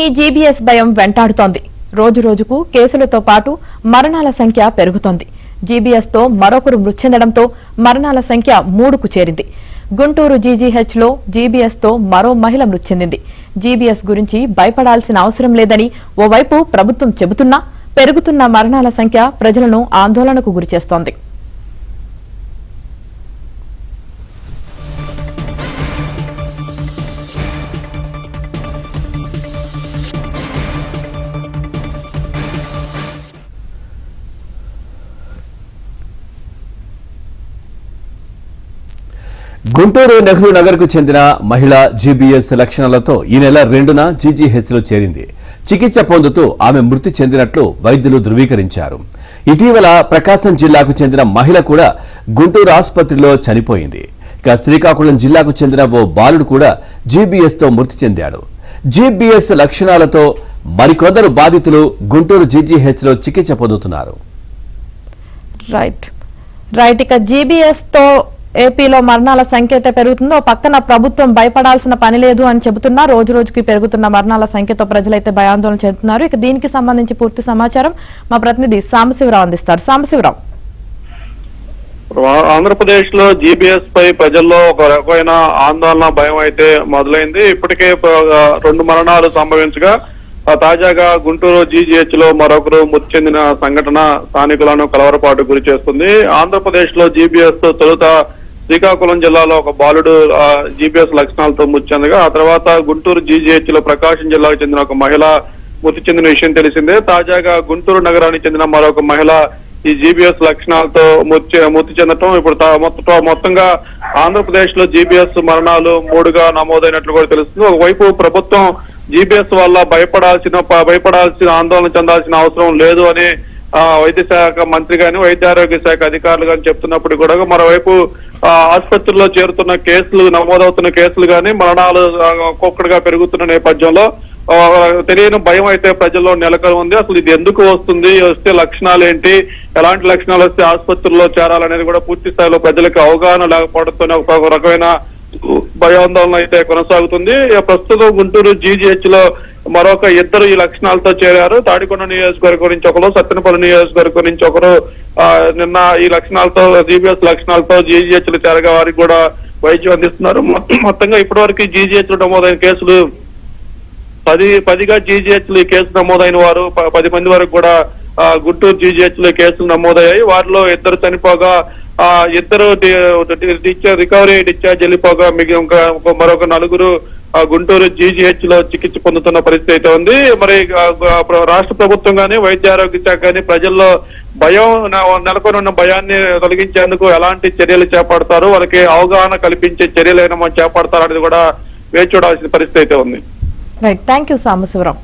ప్రజల్ని జీబీఎస్ భయం వెంటాడుతోంది. రోజు రోజుకు కేసులతో పాటు మరణాల సంఖ్య పెరుగుతోంది. జీబీఎస్తో మరొకరు మృతి చెందడంతో మరణాల సంఖ్య 3కు చేరింది. గుంటూరు జీజీహెచ్లో జీబీఎస్తో మరో మహిళ మృతి చెందింది. జీబీఎస్ గురించి భయపడాల్సిన అవసరం లేదని ఓవైపు ప్రభుత్వం చెబుతున్నా పెరుగుతున్న మరణాల సంఖ్య ప్రజలను ఆందోళనకు గురిచేస్తోంది. గుంటూరు నెహ్రూ నగర్ కు చెందిన మహిళ జీబీఎస్ లక్షణాలతో ఈ నెల 2న జీజీహెచ్లో చేరింది. చికిత్స పొందుతూ ఆమె మృతి చెందినట్లు వైద్యులు ధృవీకరించారు. ఇటీవల ప్రకాశం జిల్లాకు చెందిన మహిళ కూడా గుంటూరు ఆసుపత్రిలో చనిపోయింది. ఇక శ్రీకాకుళం జిల్లాకు చెందిన ఓ బాలుడు కూడా జీబీఎస్తో మృతి చెందాడు. జీబీఎస్ లక్షణాలతో మరికొందరు బాధితులు గుంటూరు జీజీహెచ్లో చికిత్స పొందుతున్నారు. ఇక జీబీఎస్తో ఏపీలో మరణాల సంఖ్య అయితే పెరుగుతుందో పక్కన ప్రభుత్వం భయపడాల్సిన పని లేదు అని చెబుతున్నా రోజు రోజుకి పెరుగుతున్న మరణాల సంఖ్యతో ప్రజలైతే భయాందోళన చెందుతున్నారు. ఇక దీనికి సంబంధించి పూర్తి సమాచారం మా ప్రతినిధి సాంబశివరావు అందిస్తారు. సాంబశివరావు, ఆంధ్రప్రదేశ్ లో జీబీఎస్ పై ప్రజల్లో ఒక రకమైన ఆందోళన భయం అయితే మొదలైంది. ఇప్పటికే 2 మరణాలు సంభవించగా తాజాగా గుంటూరు జీజీహెచ్ లో మరొకరు మృతి చెందిన సంఘటన స్థానికులను కలవరపాటు గురి చేస్తుంది. ఆంధ్రప్రదేశ్ లో జీబీఎస్ తో తొలుత శ్రీకాకుళం జిల్లాలో ఒక బాలుడు జీబీఎస్ లక్షణాలతో మృతి చెందగా ఆ తర్వాత గుంటూరు జీజీహెచ్ లో ప్రకాశం జిల్లాకు చెందిన ఒక మహిళ మృతి చెందిన విషయం తెలిసిందే. తాజాగా గుంటూరు నగరానికి చెందిన మరొక మహిళ ఈ జీబీఎస్ లక్షణాలతో మృతి చెందటం ఇప్పుడు మొత్తంగా ఆంధ్రప్రదేశ్ లో జీబీఎస్ మరణాలు 3గా నమోదైనట్లు కూడా తెలుస్తుంది. ఒకవైపు ప్రభుత్వం జీబీఎస్ వల్ల భయపడాల్సిన ఆందోళన చెందాల్సిన అవసరం లేదు అని వైద్య శాఖ మంత్రి గాని వైద్య ఆరోగ్య శాఖ అధికారులు గాని చెప్తున్నప్పుడు కూడా మరోవైపు ఆసుపత్రుల్లో చేరుతున్న కేసులు నమోదవుతున్న కేసులు గాని మరణాలు ఒక్కొక్కటిగా పెరుగుతున్న నేపథ్యంలో తెలియని భయం అయితే ప్రజల్లో నెలకొని ఉంది. అసలు ఇది ఎందుకు వస్తుంది, వస్తే లక్షణాలు ఏంటి, ఎలాంటి లక్షణాలు వస్తే ఆసుపత్రుల్లో చేరాలనేది కూడా పూర్తి స్థాయిలో ప్రజలకు అవగాహన లేకపోవడంతోనే ఒక రకమైన భయాందోళన అయితే కొనసాగుతుంది. ప్రస్తుతం గుంటూరు జీజీహెచ్ లో మరొక 2 ఈ లక్షణాలతో చేరారు. తాడికొండ నియోజకవర్గం నుంచి ఒకరు, సత్తెనపల్లి నియోజకవర్గం నుంచి ఒకరు నిన్న ఈ లక్షణాలతో జీబీఎస్ లక్షణాలతో జీజీహెచ్ లో చేరగా వారికి కూడా వైద్యం అందిస్తున్నారు. మొత్తంగా ఇప్పటి వరకు జీజీహెచ్ లో నమోదైన కేసులు 10గా జీజీహెచ్ లో ఈ కేసు నమోదైన వారు 10 మంది వరకు కూడా గుంటూరు జీజీహెచ్ లో కేసులు నమోదయ్యాయి. వారిలో 2 చనిపోగా 2 రికవరీ డిశ్చార్జ్ వెళ్ళిపోగా మరొక 4 గుంటూరు జీజీహెచ్ లో చికిత్స పొందుతున్న పరిస్థితి అయితే ఉంది. మరి రాష్ట్ర ప్రభుత్వం గానీ వైద్య ఆరోగ్య శాఖ గానీ ప్రజల్లో భయం నెలకొని ఉన్న భయాన్ని తొలగించేందుకు ఎలాంటి చర్యలు చేపడతారు, వాళ్ళకి అవగాహన కల్పించే చర్యలు ఏమైనా చేపడతారు అనేది కూడా వేచి చూడాల్సిన పరిస్థితి అయితే ఉంది. Thank you Sambasivarao.